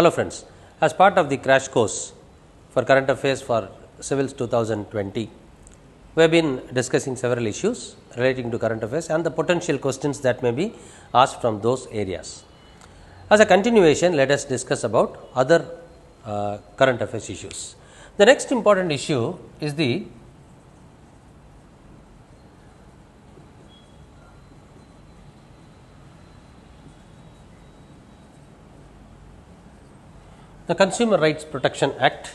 Hello friends, as part of the crash course for current affairs for civils 2020, we have been discussing several issues relating to current affairs and the potential questions that may be asked from those areas. As a continuation, let us discuss about other current affairs issues. The next important issue is the Consumer Rights Protection Act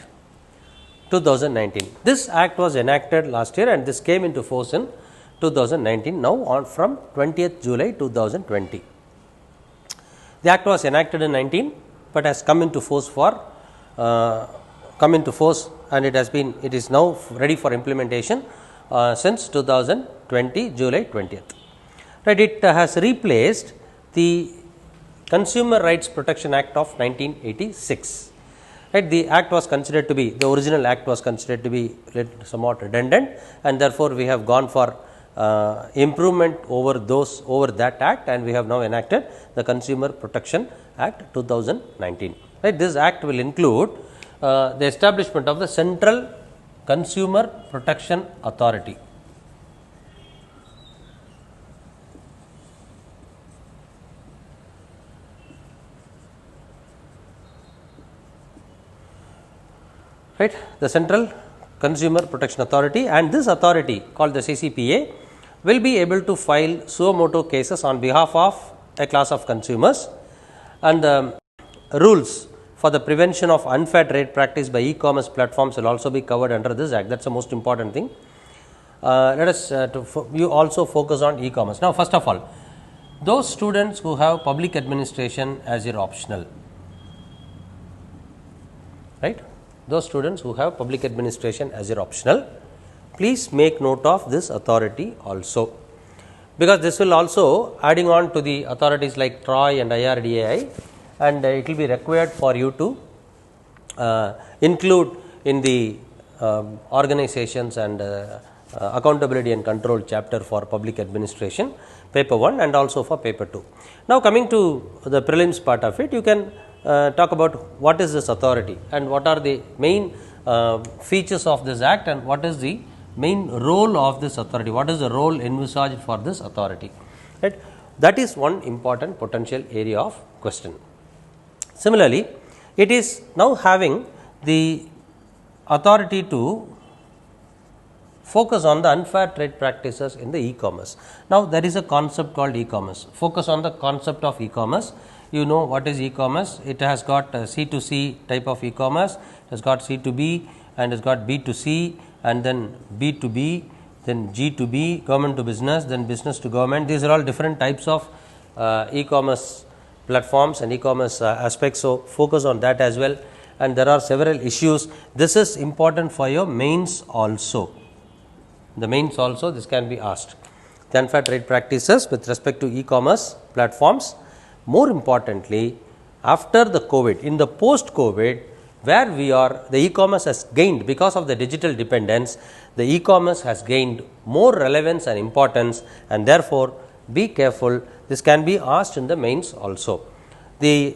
2019. This act was enacted last year and this came into force in 2019, now on from 20th July 2020. The act was enacted in 19, but has come into force and it is now ready for implementation since 2020 July 20th. Right, it has replaced the Consumer Rights Protection Act of 1986. Right, the act was considered to be, the original act was considered to be somewhat redundant, and therefore we have gone for improvement over that act, and we have now enacted the Consumer Protection Act 2019. Right, this act will include the establishment of the Central Consumer Protection Authority. Right, the Central Consumer Protection Authority, and this authority called the CCPA will be able to file suo motu cases on behalf of a class of consumers, and the rules for the prevention of unfair trade practice by e-commerce platforms will also be covered under this act. That is the most important thing. Let us you also focus on e-commerce. Now, first of all, those students who have public administration as your optional, right? Those students who have public administration as your optional, please make note of this authority also, because this will also adding on to the authorities like TROI and IRDAI, and it will be required for you to include in the organizations and accountability and control chapter for public administration, paper 1 and also for paper 2. Now, coming to the prelims part of it, you can talk about what is this authority and what are the main features of this act and what is the main role of this authority, what is the role envisaged for this authority. Right? That is one important potential area of question. Similarly, it is now having the authority to focus on the unfair trade practices in the e-commerce. Now, there is a concept called e-commerce. Focus on the concept of e-commerce. You know what is e-commerce. It has got C2C type of e-commerce, it has got C2B and it has got B2C and then B2B, then G2B, government to business, then business to government. These are all different types of e-commerce platforms and e-commerce aspects. So, focus on that as well, and there are several issues. This is important for your mains also. The mains also this can be asked. The unfair trade practices with respect to e-commerce platforms. More importantly, after the COVID, in the post-COVID, where we are, the e-commerce has gained, because of the digital dependence, the e-commerce has gained more relevance and importance, and therefore, be careful, this can be asked in the mains also. This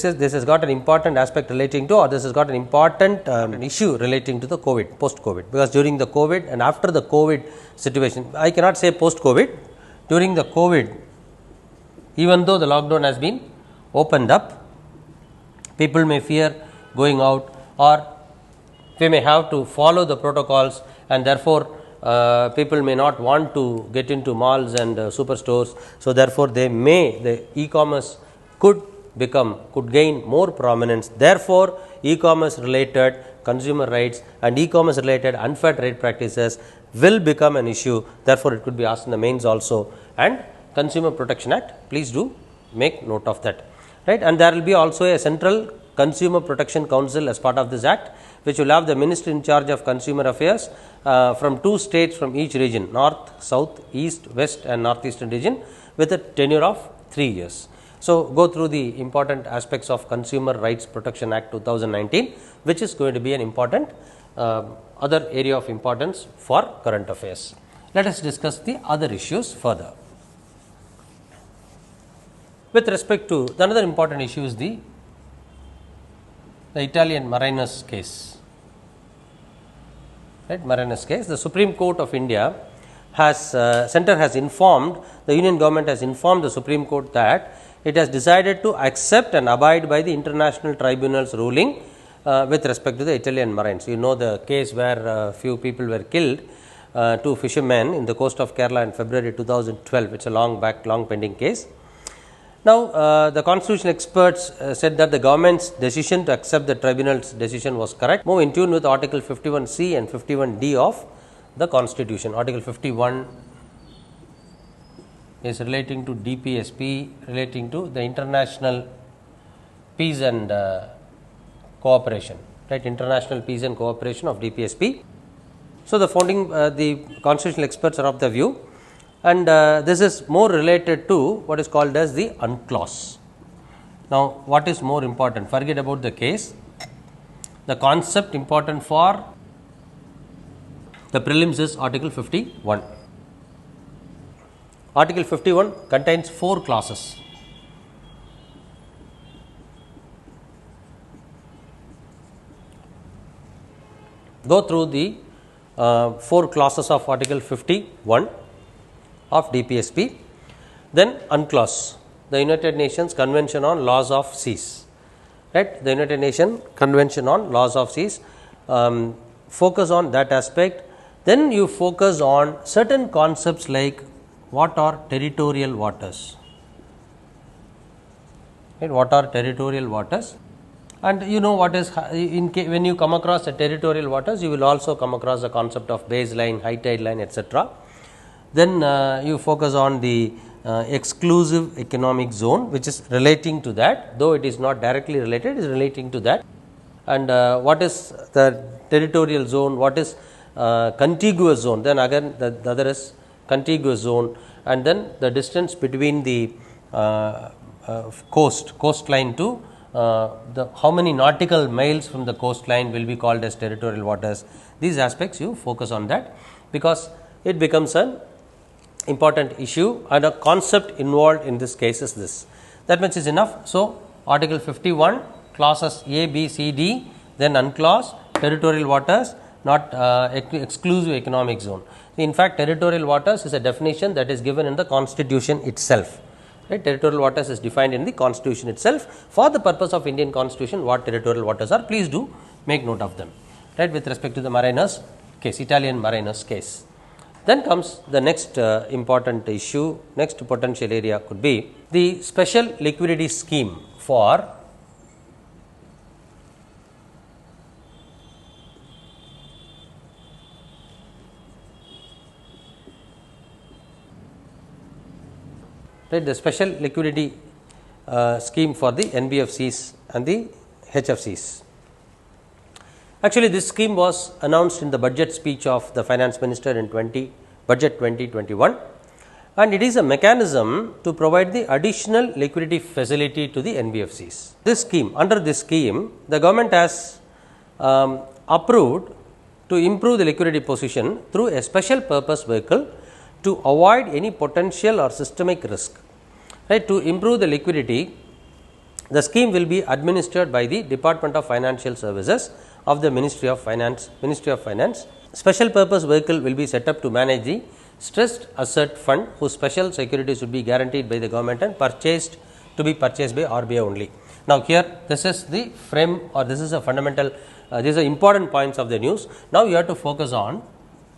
has got an important aspect relating to, or this has got an important issue relating to the COVID, post-COVID, because during the COVID and after the COVID situation, I cannot say post-COVID, during the COVID, even though the lockdown has been opened up, people may fear going out, or they may have to follow the protocols, and therefore, people may not want to get into malls and superstores. So, therefore, the e-commerce could gain more prominence. Therefore, e-commerce related consumer rights and e-commerce related unfair trade practices will become an issue. Therefore, it could be asked in the mains also, and Consumer Protection Act, please do make note of that. Right? And there will be also a Central Consumer Protection Council as part of this act, which will have the minister in charge of consumer affairs from 2 states from each region, north, south, east, west and northeastern region, with a tenure of 3 years. So, go through the important aspects of Consumer Rights Protection Act 2019, which is going to be an important other area of importance for current affairs. Let us discuss the other issues further. With respect to the another important issue is the the Italian Marinus case. Right, Marinus case. The Supreme Court of India has Center has informed, the Union government has informed the Supreme Court that it has decided to accept and abide by the international tribunal's ruling with respect to the Italian Marines. You know the case where few people were killed, two fishermen in the coast of Kerala in February 2012. It's a long pending case. Now, the constitutional experts said that the government's decision to accept the tribunal's decision was correct, more in tune with Article 51C and 51D of the Constitution. Article 51 is relating to DPSP, relating to the international peace and cooperation, right? International peace and cooperation of DPSP. So, the constitutional experts are of the view, and this is more related to what is called as the unclause. Now, what is more important? Forget about the case. The concept important for the prelims is Article 51. Article 51 contains 4 clauses. Go through the 4 clauses of Article 51 of DPSP. Then unclause, the United Nations Convention on Laws of Seas, right? The United Nations Convention on Laws of Seas, focus on that aspect. Then you focus on certain concepts like what are territorial waters, right? What are territorial waters? And you know what is, when you come across the territorial waters, you will also come across the concept of baseline, high tide line, etc. Then you focus on the exclusive economic zone, which is relating to that, though it is not directly related, it is relating to that. And what is the territorial zone, what is contiguous zone, then again the other is contiguous zone, and then the distance between the coastline to how many nautical miles from the coastline will be called as territorial waters. These aspects you focus on that, because it becomes an important issue, and a concept involved in this case is this. That much is enough. So, Article 51 clauses A, B, C, D, then unclause, territorial waters, not exclusive economic zone. In fact, territorial waters is a definition that is given in the Constitution itself. Right? Territorial waters is defined in the Constitution itself. For the purpose of Indian Constitution, what territorial waters are, please do make note of them. Right? With respect to the Marinus case, Italian Marinus case. Then comes the next important issue, next potential area could be the special liquidity scheme for the special liquidity scheme for the NBFCs and the HFCs. Actually, this scheme was announced in the budget speech of the finance minister in budget 2021, and it is a mechanism to provide the additional liquidity facility to the NBFCs. This scheme, under this scheme, the government has approved to improve the liquidity position through a special purpose vehicle to avoid any potential or systemic risk. Right? To improve the liquidity, the scheme will be administered by the Department of Financial Services of the Ministry of Finance. Special purpose vehicle will be set up to manage the stressed asset fund, whose special securities would be guaranteed by the government and to be purchased by RBI only. Now, here this is the frame, or this is a fundamental, these are important points of the news. Now, you have to focus on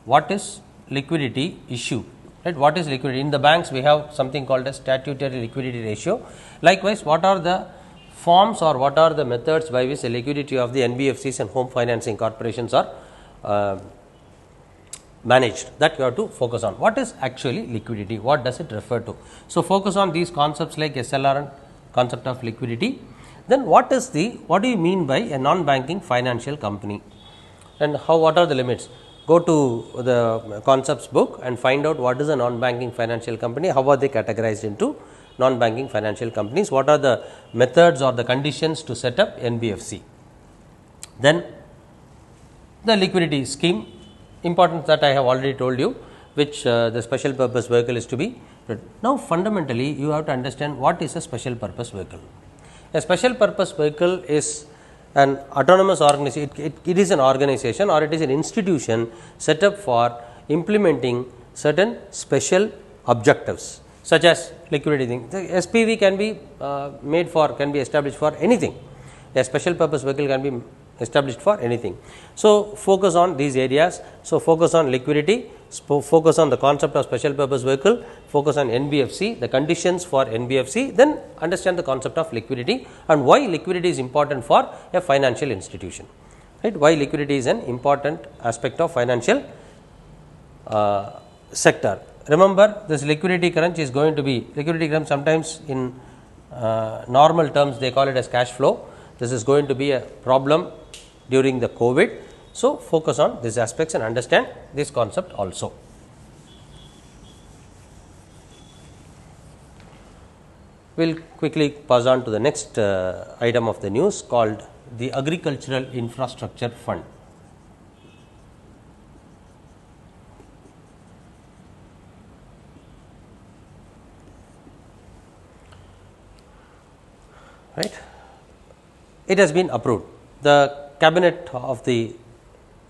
what is liquidity issue. Right? What is liquidity? In the banks, we have something called as statutory liquidity ratio. Likewise, what are the forms or what are the methods by which the liquidity of the NBFCs and home financing corporations are managed? That you have to focus on. What is actually liquidity? What does it refer to? So, focus on these concepts like SLR and concept of liquidity. Then, what do you mean by a non-banking financial company, and what are the limits? Go to the concepts book and find out what is a non-banking financial company, how are they categorized into non-banking financial companies, what are the methods or the conditions to set up NBFC. Then the liquidity scheme, importance that I have already told you, which the special purpose vehicle is to be. Now, fundamentally you have to understand what is a special purpose vehicle. A special purpose vehicle is an autonomous organization, it is an organization or it is an institution set up for implementing certain special objectives such as liquidity thing. The SPV can be can be established for anything. A special purpose vehicle can be established for anything. So, focus on these areas. So, focus on liquidity, focus on the concept of special purpose vehicle, focus on NBFC, the conditions for NBFC, then understand the concept of liquidity and why liquidity is important for a financial institution, right. Why liquidity is an important aspect of financial sector. Remember, this liquidity crunch is going to be liquidity crunch, sometimes in normal terms they call it as cash flow. This is going to be a problem during the COVID. So, focus on these aspects and understand this concept also. We will quickly pass on to the next item of the news called the Agricultural Infrastructure Fund. Right. It has been approved. The cabinet of the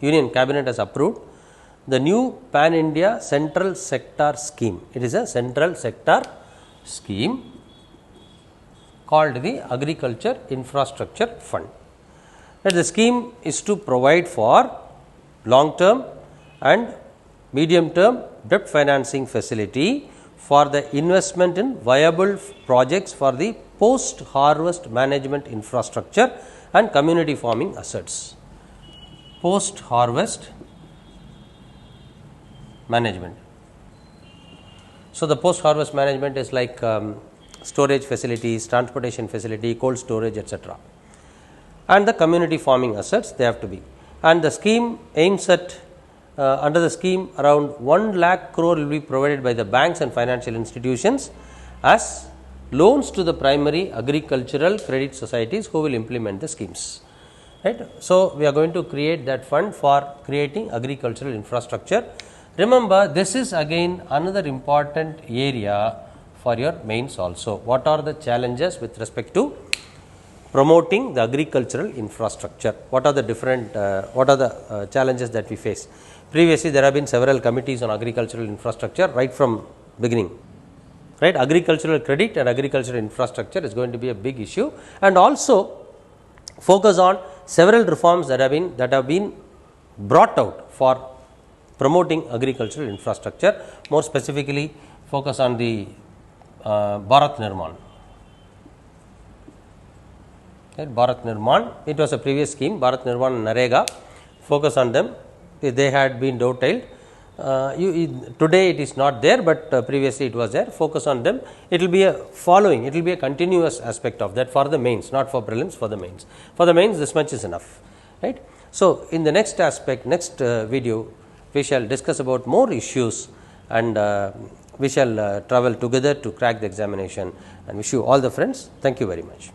Union Cabinet has approved the new Pan India Central Sector Scheme. It is a central sector scheme called the Agriculture Infrastructure Fund. The scheme is to provide for long term and medium term debt financing facility for the investment in viable projects for the post harvest management infrastructure and community farming assets. Post harvest management. So, the post harvest management is like storage facilities, transportation facility, cold storage, etc. And the community farming assets, they have to be. And the scheme aims at under the scheme around 1 lakh crore will be provided by the banks and financial institutions as loans to the primary agricultural credit societies who will implement the schemes, right. So, we are going to create that fund for creating agricultural infrastructure. Remember, this is again another important area for your mains also. What are the challenges with respect to promoting the agricultural infrastructure? What are the different challenges that we face? Previously, there have been several committees on agricultural infrastructure right from beginning. Right, agricultural credit and agricultural infrastructure is going to be a big issue, and also focus on several reforms that have been brought out for promoting agricultural infrastructure. More specifically, focus on the Bharat Nirman. Right, Bharat Nirman, it was a previous scheme, Bharat Nirman and NREGA. Focus on them. They had been dovetailed. Today it is not there, but previously it was there. Focus on them. It will be a following, it will be a continuous aspect of that for the mains, not for prelims, for the mains. For the mains, this much is enough, right. So, in the next aspect, next video, we shall discuss about more issues, and we shall travel together to crack the examination, and wish you all the friends. Thank you very much.